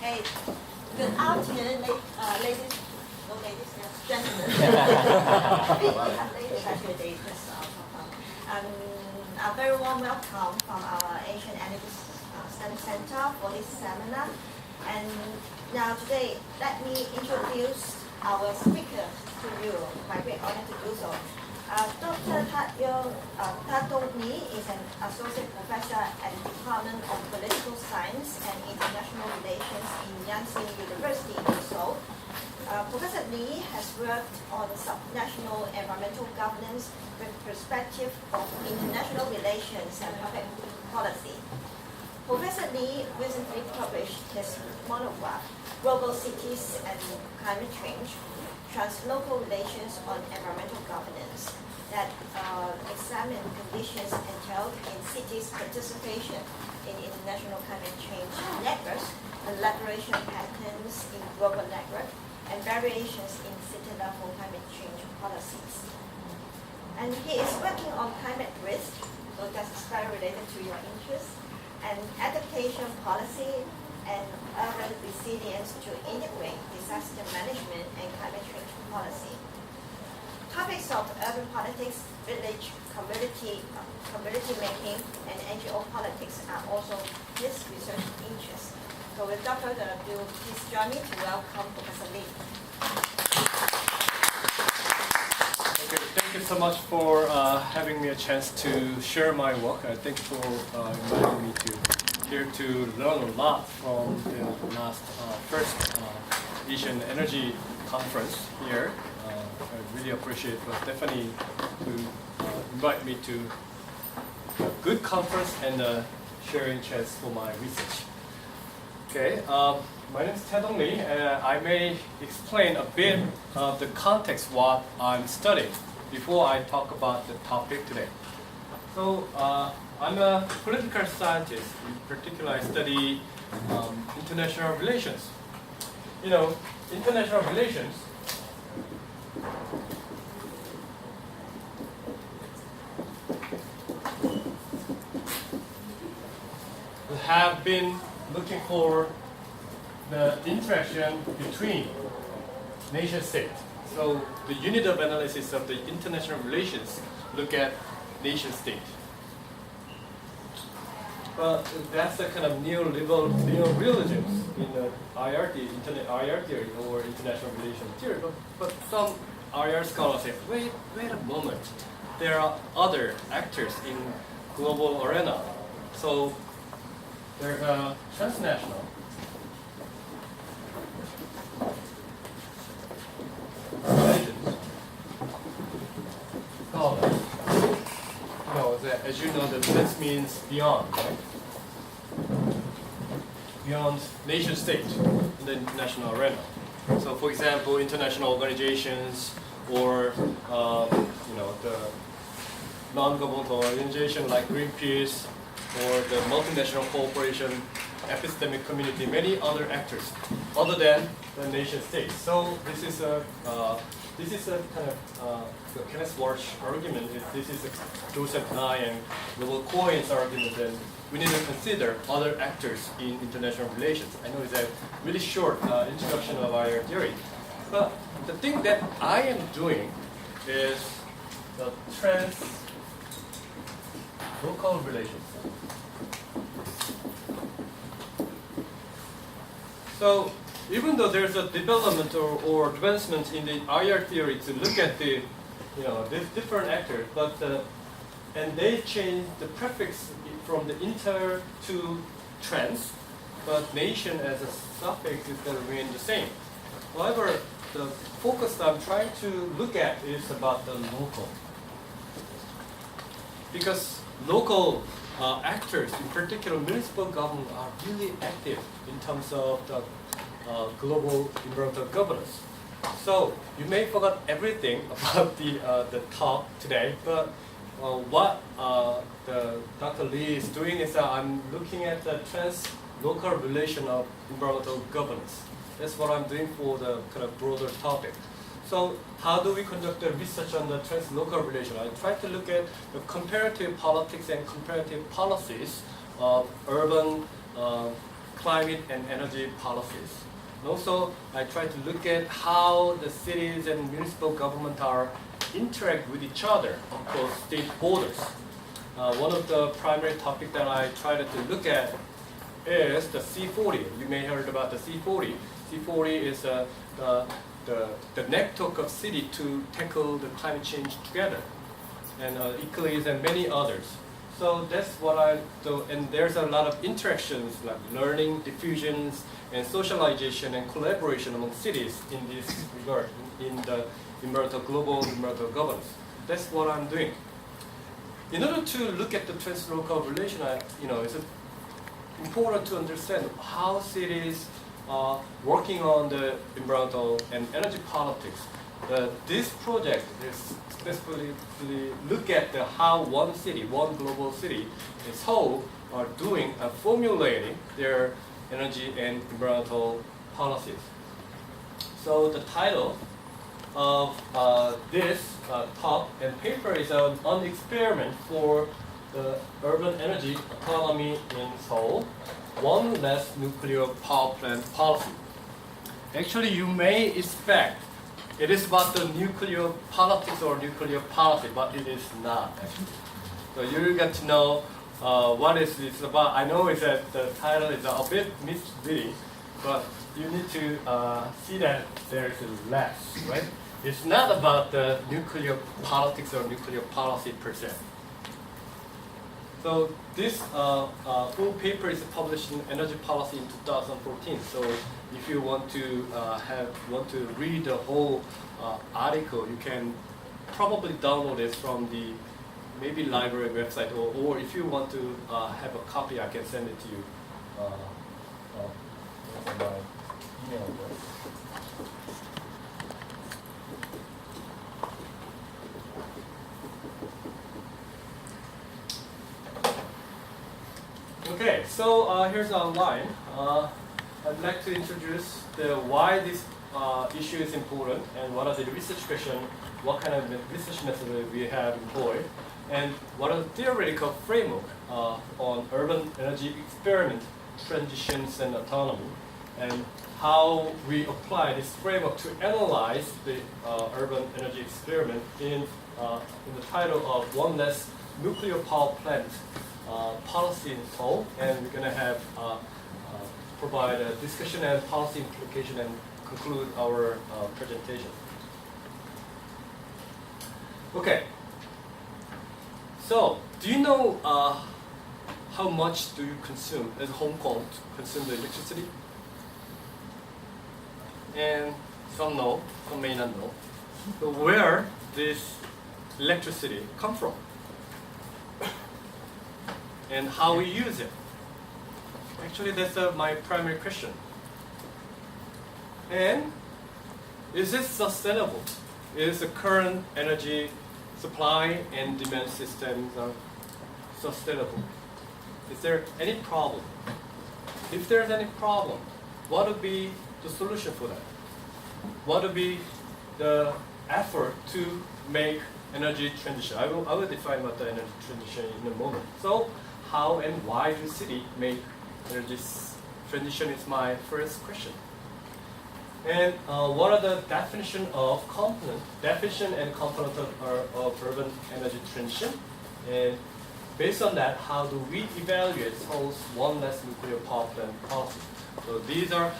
Hey, good afternoon, ladies, no ladies, yes, gentlemen. Ladies, actually, they just a very warm welcome from our Asian Energy Study Center for this seminar. And now today, let me introduce our speaker to you. My great honor to do so. Dr. Taedong Lee is an associate professor at the Department of Political Science and International Relations in Yonsei University in Seoul. Professor Lee has worked on subnational environmental governance with perspective of international relations and public policy. Professor Lee recently published his monograph, Global Cities and Climate Change, Translocal Relations on Environmental Governance, that examine conditions entailed in cities' participation in international climate change networks, collaboration patterns in global network, and variations in city-level climate change policies. And he is working on climate risk, so that's very related to your interests, and adaptation policy, and urban resilience to integrate disaster management and climate change policy. Topics of urban politics, village, community making, and NGO politics are also his research interests. So without further ado, please join me to welcome Professor Lee. Okay, thank you so much for having me a chance to share my work. Thank you for inviting me here to learn a lot from the last first Asian Energy Conference here. I really appreciate Stephanie to invite me to a good conference and sharing chance for my research. Okay, my name is Taedong Lee, and I may explain a bit of the context what I'm studying before I talk about the topic today. So I'm a political scientist. In particular, I study international relations. You know, international relations have been looking for the interaction between nation states. So the unit of analysis of the international relations look at nation state. But that's a kind of neoliberalism in the IR theory or international relations theory. But some IR scholars say, wait a moment. There are other actors in global arena. So there's a transnational relations scholars. As you know, the trans means beyond, right? Beyond nation state in the international arena. So, for example, international organizations or the non-governmental organization like Greenpeace or the multinational corporation, epistemic community, many other actors other than the nation state. So this is a kind of the Kenneth Walsh argument. This is a Joseph Nye and Noble Cohen's argument. And we need to consider other actors in international relations. I know it's a really short introduction of our theory, but the thing that I am doing is the trans-local relations. So even though there's a development or advancement in the IR theory to look at the these different actors, but and they change the prefix from the inter to trans, but nation as a suffix is going to remain the same. However, the focus I'm trying to look at is about the local, because local actors, in particular municipal government, are really active in terms of the global environmental governance. So you may forget everything about the talk today, but what the Dr. Lee is doing is that I'm looking at the trans-local relation of environmental governance. That's what I'm doing for the kind of broader topic. So how do we conduct the research on the trans-local relation? I try to look at the comparative politics and comparative policies of urban climate and energy policies. And also, I try to look at how the cities and municipal government are interact with each other across state borders. One of the primary topics that I try to look at is the C40. You may have heard about the C40. C40 is the network of cities to tackle the climate change together, and Italy and many others. So that's what I do, and there's a lot of interactions like learning, diffusions, and socialization and collaboration among cities in this regard, in the global environmental governance. That's what I'm doing. In order to look at the translocal relation, it's important to understand how cities are working on the environmental and energy politics. This project is specifically look at how one city, one global city, Seoul, are doing and formulating their energy and environmental policies. So the title of this talk and paper is an experiment for the urban energy autonomy in Seoul, one less nuclear power plant policy. Actually, you may expect it is about the nuclear politics or nuclear policy, but it is not actually. So you get to know what is this about. I know it's that the title is a bit misleading, but you need to see that there is less, right? It's not about the nuclear politics or nuclear policy per se. So this full paper is published in Energy Policy in 2014. So if you want to read the whole article, you can probably download it from the maybe library website, or if you want to have a copy, I can send it to you on my email address. Okay, so here's the outline. I'd like to introduce why this issue is important and what are the research questions, what kind of research method we have employed, and what are the theoretical framework on urban energy experiment, transitions, and autonomy, and how we apply this framework to analyze the urban energy experiment in the title of One Less Nuclear Power Plant Policy in Seoul, and we're going to have provide a discussion and policy implication and conclude our presentation. Okay. So, do you know how much do you consume as a home consume the electricity? And some know, some may not know. So where this electricity come from? And how we use it? Actually, that's my primary question. And is it sustainable? Is the current energy supply and demand systems sustainable? Is there any problem? If there's any problem, what would be the solution for that? What would be the effort to make energy transition? I will define what the energy transition is in a moment. So, how and why do cities make energy transition is my first question. And what are the definition and component of urban energy transition? And based on that, how do we evaluate Seoul's one less nuclear power plant policy? So these are,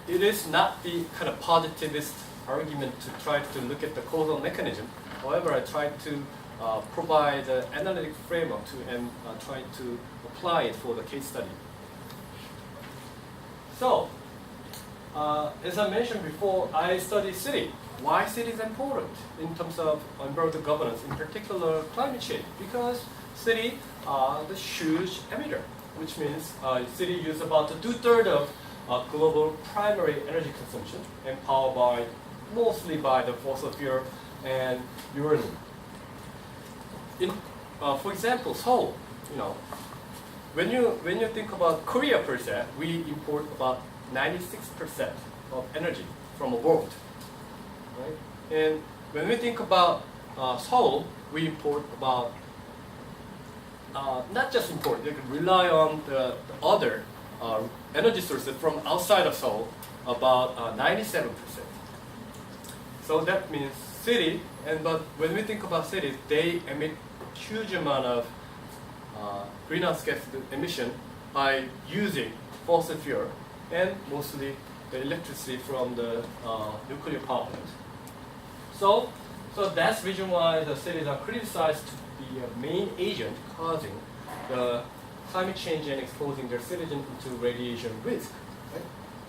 it is not the kind of positivist argument to try to look at the causal mechanism. However, I try to provide an analytic framework and try to apply it for the case study. So, as I mentioned before, I study city. Why city is important in terms of environmental governance, in particular climate change? Because city are the huge emitter, which means city use about 2/3 of global primary energy consumption and powered mostly by the fossil fuel and uranium. For example, Seoul, when you think about Korea per se, we import about 96% of energy from the world, right? And when we think about Seoul, we import about not just import, they could rely on the other energy sources from outside of Seoul, about 97%. So that means city, but when we think about cities, they emit huge amount of greenhouse gas emission by using fossil fuel and mostly the electricity from the nuclear power plant. So that's the reason why the cities are criticized to be a main agent causing the climate change and exposing their citizens to radiation risk. Right?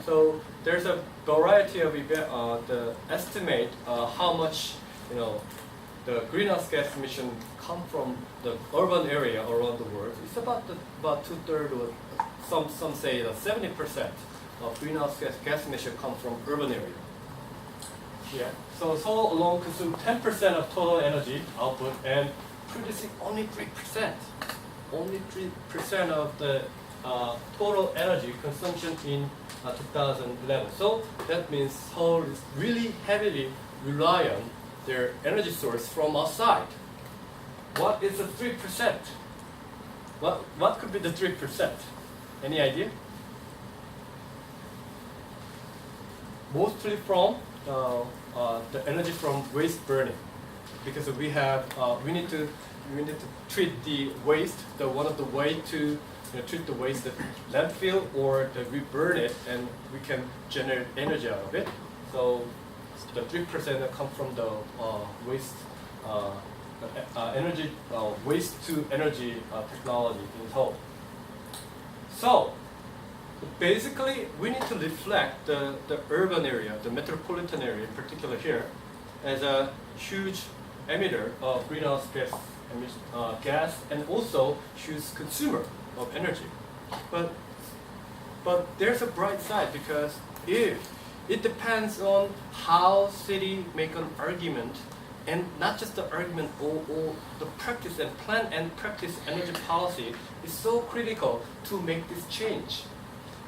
So there's a variety of the estimate how much the greenhouse gas emission come from the urban area around the world. It's about 2/3, or some say that 70% of greenhouse gas emission come from urban area. Yeah. So Seoul alone consumes 10% of total energy output and producing only 3%. Only 3% of the total energy consumption in 2011. So that means Seoul is really heavily rely on their energy source from outside. What is the 3%? What could be the 3%? Any idea? Mostly from the energy from waste burning, because we need to treat the waste. One of the way to treat the waste, the landfill, or we burn it and we can generate energy out of it. So the 3% that come from the waste energy waste to energy technology in Seoul. So basically, we need to reflect the urban area, the metropolitan area in particular here, as a huge emitter of greenhouse gas and also huge consumer of energy. But there's a bright side, because if it depends on how city make an argument, and not just the argument, or the practice and plan and practice energy policy is so critical to make this change.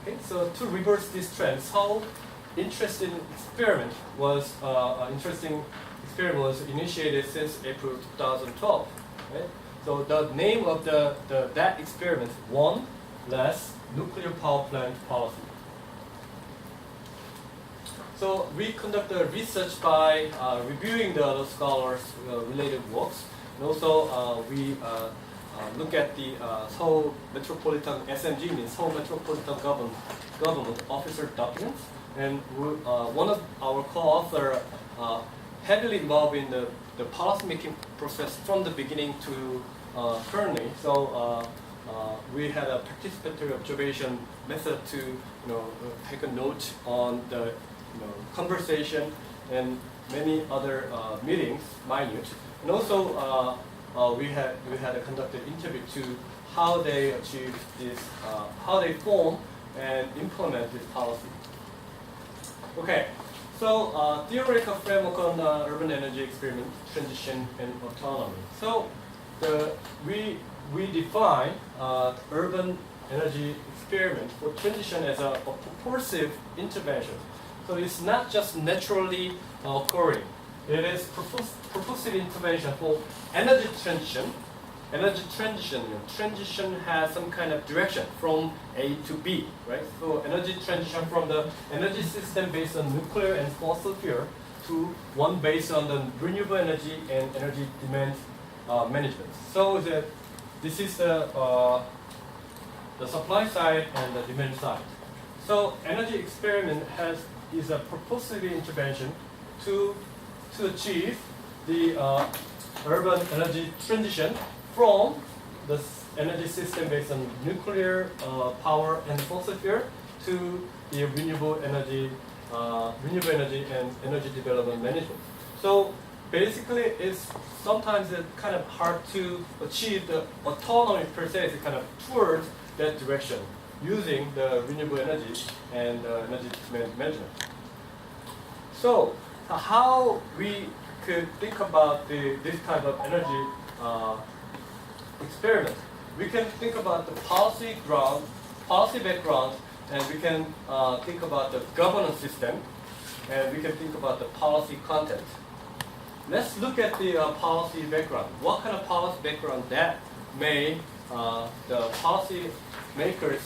Okay, so to reverse this trend, Seoul interesting experiment was initiated since April 2012. Right? So the name of that experiment, One Less Nuclear Power Plant Policy. So we conducted research by reviewing the other scholars' related works, and also we look at the Seoul Metropolitan SMG, means Seoul Metropolitan Government Officer documents, and one of our co-authors heavily involved in the policy making process from the beginning to currently. So we had a participatory observation method to take a note on the conversation and many other meetings, minute, and also we had conducted interview to how they achieve this, how they form and implement this policy. Okay, so theoretical framework on urban energy experiment, transition, and autonomy. So we define urban energy experiment for transition as a purposive intervention. So it's not just naturally occurring. It is purposive intervention for energy transition. Energy transition has some kind of direction from A to B, right? So energy transition from the energy system based on nuclear and fossil fuel to one based on the renewable energy and energy demand management. So this is the supply side and the demand side. So energy experiment is a purposive intervention to achieve the urban energy transition from the energy system based on nuclear power and fossil fuel to the renewable energy and energy development management. So basically, it's sometimes kind of hard to achieve the autonomy per se. It's kind of towards that direction, using the renewable energy and energy management. So how we could think about this type of energy experiment? We can think about the policy background, and we can think about the governance system, and we can think about the policy content. Let's look at the policy background. What kind of policy background that may the policy makers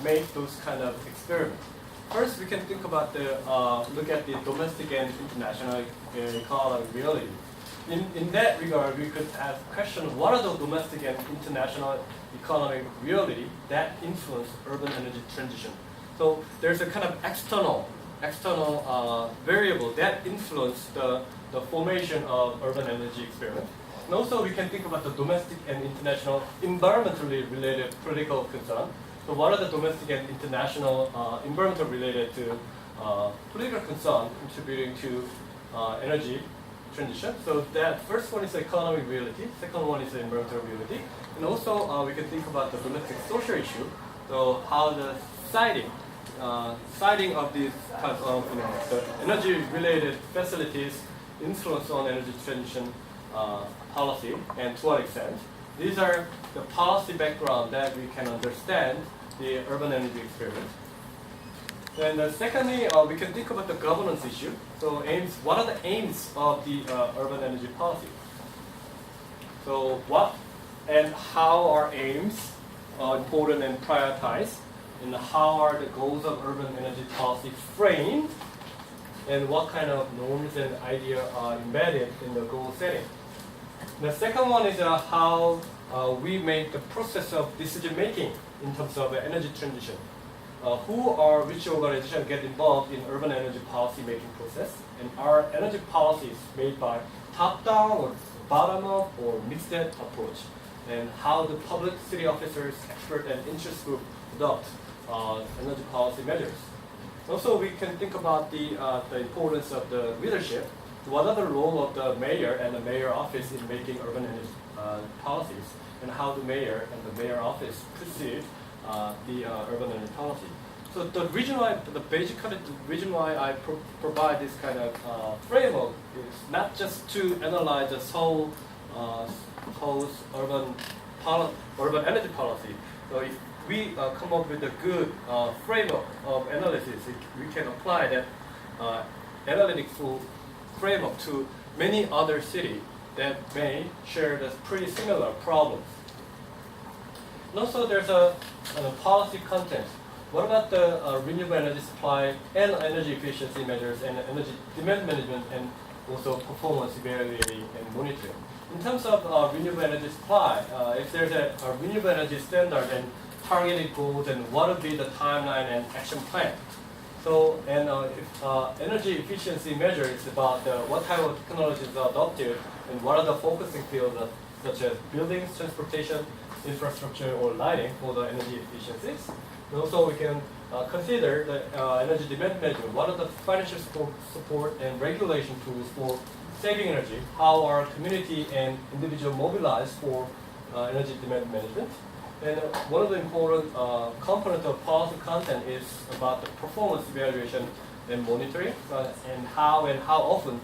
make those kind of experiments. First, we can think about look at the domestic and international economic reality. In that regard, we could ask the question, what are the domestic and international economic reality that influence urban energy transition? So there's a kind of external variable that influence the formation of urban energy experiment. And also we can think about the domestic and international environmentally related political concern. So what are the domestic and international environmental related to political concern contributing to energy transition? So that first one is the economic reality, second one is the environmental reality. And also we can think about the domestic social issue. So how the siting of these kinds of the energy related facilities influence on energy transition policy and to what extent. These are the policy background that we can understand the urban energy experiment. And secondly, we can think about the governance issue. So aims, what are the aims of the urban energy policy? So what and how are aims important and prioritized? And how are the goals of urban energy policy framed? And what kind of norms and ideas are embedded in the goal setting? The second one is how we make the process of decision making in terms of energy transition. Which organizations get involved in urban energy policy making process, and are energy policies made by top-down or bottom-up or mixed approach, and how the public city officers, expert and interest group adopt energy policy measures. Also, we can think about the importance of the leadership. What are the role of the mayor and the mayor office in making urban energy policies, and how the mayor and the mayor office perceive the urban energy policy. So the reason why, I provide this kind of framework is not just to analyze the Seoul's urban energy policy. So if we come up with a good framework of analysis, we can apply that analytical framework to many other cities that may share this pretty similar problems. And also there's a policy content. What about the renewable energy supply and energy efficiency measures and energy demand management and also performance evaluating and monitoring? In terms of renewable energy supply, if there's a renewable energy standard and targeted goals, and what would be the timeline and action plan? So, and if energy efficiency measure is about what type of technologies are adopted and what are the focusing fields such as buildings, transportation, infrastructure, or lighting for the energy efficiencies. And also we can consider the energy demand management. What are the financial support and regulation tools for saving energy? How are community and individual mobilized for energy demand management? And one of the important components of policy content is about the performance evaluation and monitoring, and how often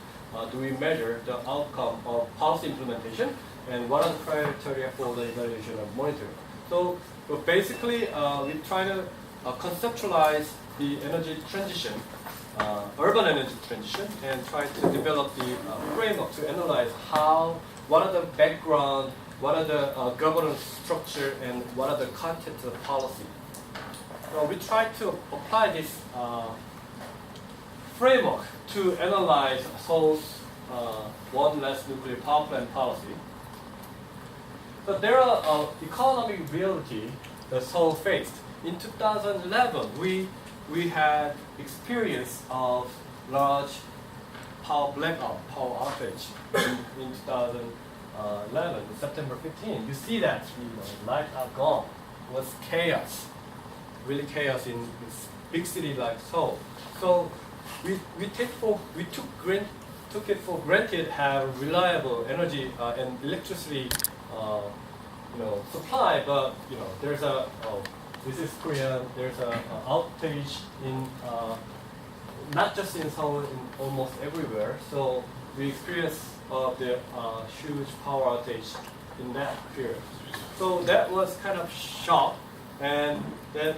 do we measure the outcome of policy implementation, and what are the criteria for the evaluation of monitoring. So basically, we try to conceptualize the energy transition, urban energy transition, and try to develop the framework to analyze what are the background, what are the governance structure, and what are the contents of policy. So we try to apply this framework to analyze Seoul's one less nuclear power plant policy. But there are economic reality that Seoul faced. In 2011, we had experience of large power blackout, power outage in 2011, September 15. You see that, lights are gone. It was chaos, really chaos in this big city like Seoul. So we took it for granted have reliable energy and electricity supply, but there's this is Korea. There's a outage in not just in Seoul, in almost everywhere. So we experienced the huge power outage in that period. So that was kind of shock, and that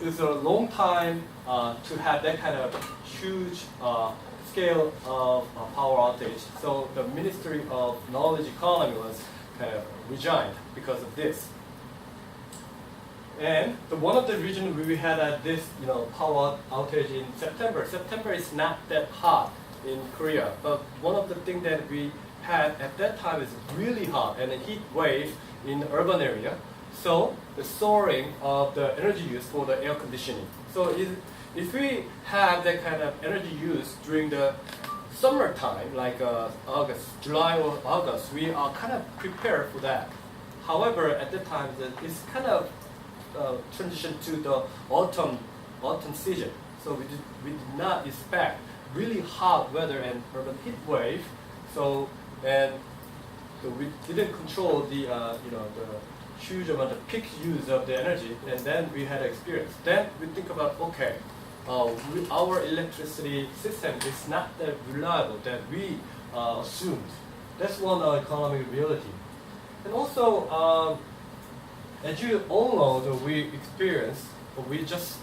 is a long time to have that kind of huge scale of power outage. So the Ministry of Knowledge Economy was kind of resigned because of this. And one of the reasons we had this power outage in September. September is not that hot in Korea, but one of the things that we had at that time is really hot and a heat wave in the urban area. So the soaring of the energy use for the air conditioning. So if we have that kind of energy use during the summertime, like July or August, we are kind of prepared for that. However, at that time, it's kind of transitioned to the autumn season. So we did not expect really hot weather and urban heat wave. So we didn't control the huge amount of peak use of the energy, and then we had experience. Then we think about, okay, our electricity system is not that reliable that we assumed. That's one economic reality. And also, as you all know, that we just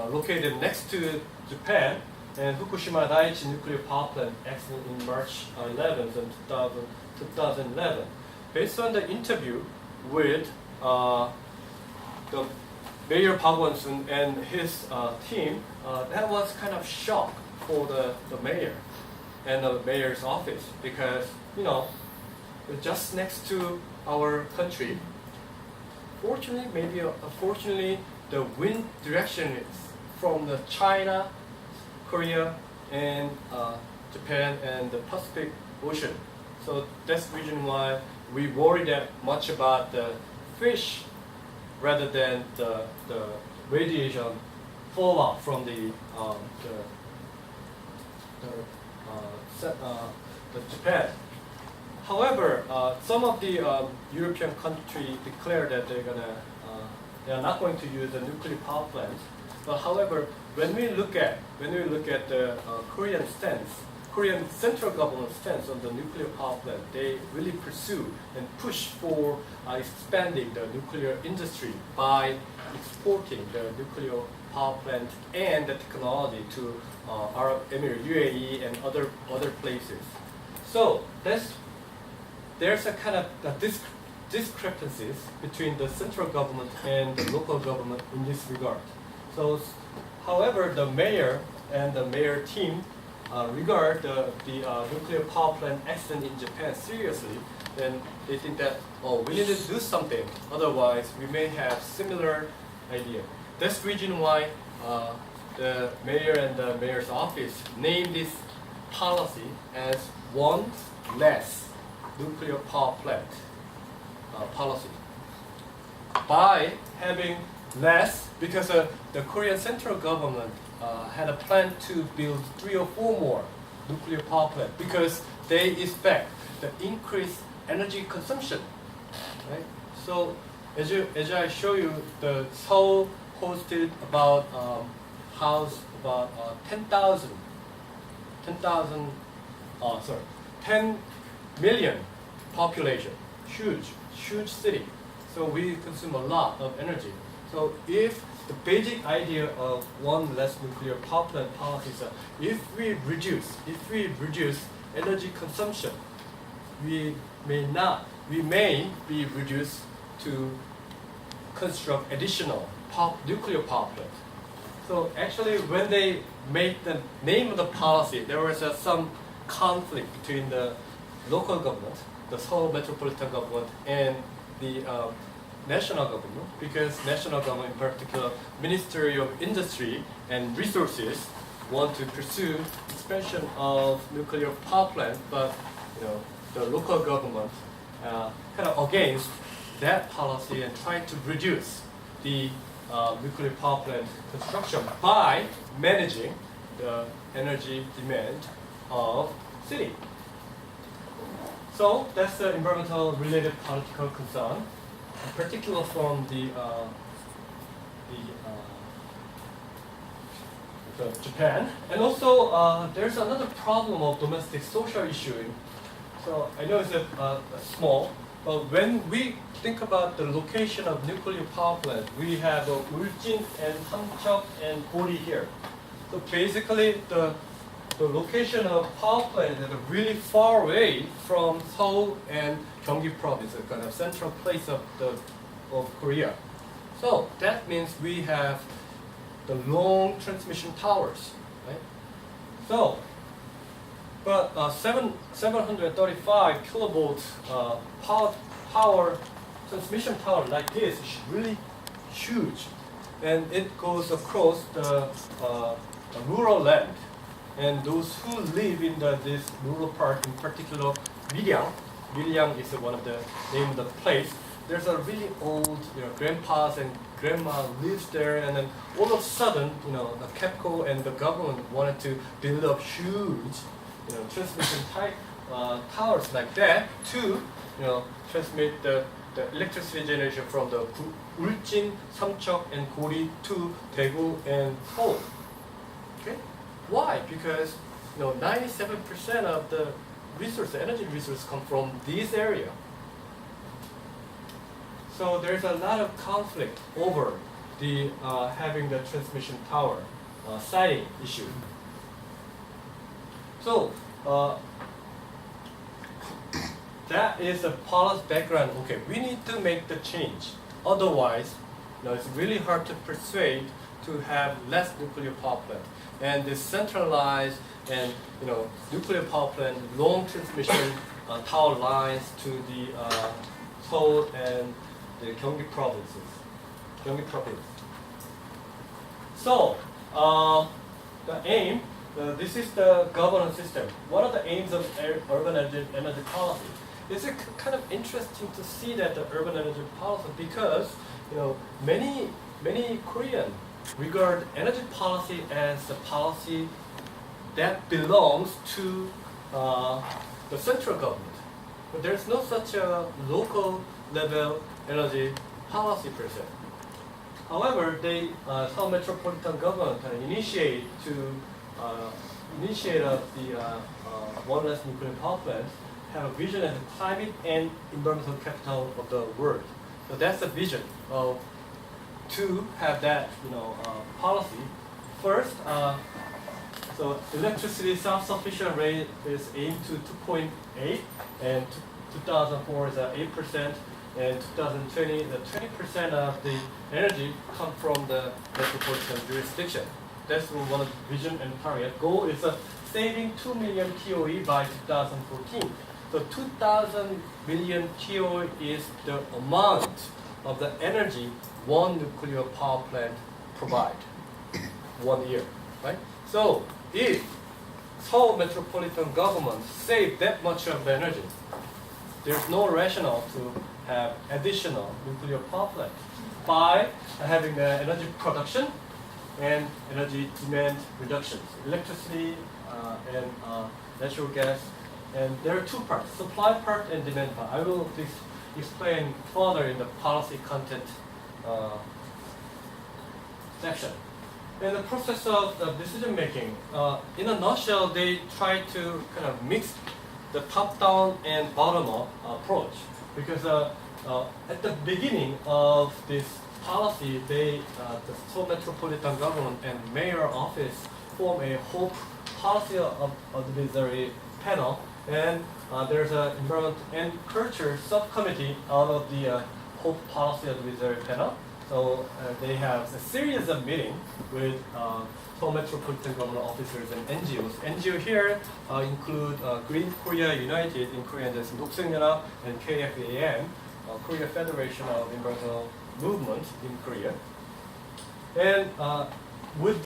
located next to Japan, and Fukushima Daiichi nuclear power plant accident in March 11th, 2011. Based on the interview with the Mayor Park Won-sun and his team, that was kind of shock for the mayor and the mayor's office, because just next to our country. Fortunately, maybe unfortunately, the wind direction is from the China, Korea, and Japan, and the Pacific Ocean. So that's the reason why we worry that much about the fish rather than the radiation fallout from the Japan. However, some of the European countries declare that they are not going to use the nuclear power plant. But however, when we look at the Korean stance, Korean central government stance on the nuclear power plant, they really pursue and push for expanding the nuclear industry by exporting the nuclear power plant and the technology to Arab Emirates, UAE, and other places. So there's a kind of discrepancies between the central government and the local government in this regard. So, however, the mayor and the mayor team regard the nuclear power plant accident in Japan seriously, then they think that, we need to do something, otherwise we may have similar idea. That's the reason why the mayor and the mayor's office named this policy as one less nuclear power plant policy. By having less, because the Korean central government had a plan to build 3 or 4 more nuclear power plants because they expect the increased energy consumption. Right? So as I show you, the Seoul hosted about 10 million population, huge city. So we consume a lot of energy. So if the basic idea of one less nuclear power plant policy is that if we reduce energy consumption, we may be reduced to construct additional nuclear power plants. So actually, when they made the name of the policy, there was some conflict between the local government, the Seoul metropolitan government, and the national government, because national government, in particular, Ministry of Industry and Resources, want to pursue expansion of nuclear power plant, but the local government kind of against that policy and trying to reduce the nuclear power plant construction by managing the energy demand of city. So that's the environmental related political concern, in particular from the Japan. And also there's another problem of domestic social issue. So I know it's small, but when we think about the location of nuclear power plant, we have Uljin and Hamcheok and Gori here. So basically the location of power plant is really far away from Seoul and Gyeonggi province, a kind of central place of Korea. So that means we have the long transmission towers, right? So, but 735 kilovolt power transmission tower like this is really huge, and it goes across the rural land. And those who live in this rural part, in particular Miryang is one of the name of the place. There's a really old, grandpas and grandma lives there, and then all of a sudden, the KEPCO and the government wanted to build up huge, transmission type towers like that to, transmit the electricity generation from the Ulchin, Samcheok, and Gori to Daegu and Seoul. Okay, why? Because 97% of the energy resource come from this area. So there's a lot of conflict over the having the transmission tower siting issue. So that is the policy background. Okay, we need to make the change. Otherwise, it's really hard to persuade to have less nuclear power plant. And this centralized and nuclear power plant, long transmission tower lines to the Seoul and the Gyeonggi provinces. So the aim, this is the governance system. What are the aims of urban energy policy? It's kind of interesting to see that the urban energy policy, because many Koreans regard energy policy as a policy that belongs to the central government. But there's no such a local level energy policy per se. However, Seoul metropolitan government initiate the one less nuclear power plants, have a vision as a climate and environmental capital of the world. So that's the vision of to have that policy. First, so electricity self-sufficient rate is aimed to 2.8, and 2004 is at 8%, and 2020 the 20% of the energy come from the metropolitan jurisdiction. That's one of the vision and target. Goal is saving 2 million TOE by 2014. So 2,000 million TOE is the amount of the energy one nuclear power plant provide 1 year, right? So if Seoul metropolitan government save that much of the energy, there's no rationale to have additional nuclear power plant by having the energy production and energy demand reductions, electricity and natural gas. And there are two parts, supply part and demand part. I will explain further in the policy content section. In the process of decision making, in a nutshell, they try to kind of mix the top-down and bottom-up approach. Because at the beginning of this policy, the Seoul metropolitan government and mayor office form a whole policy advisory panel, and there's an environment and culture subcommittee out of the whole policy advisory panel. So they have a series of meetings with Seoul metropolitan government officers and NGOs. NGO here include Green Korea United in Korean, there's 녹색연합 and KFAM, Korea Federation of Environmental Movement in Korea. And with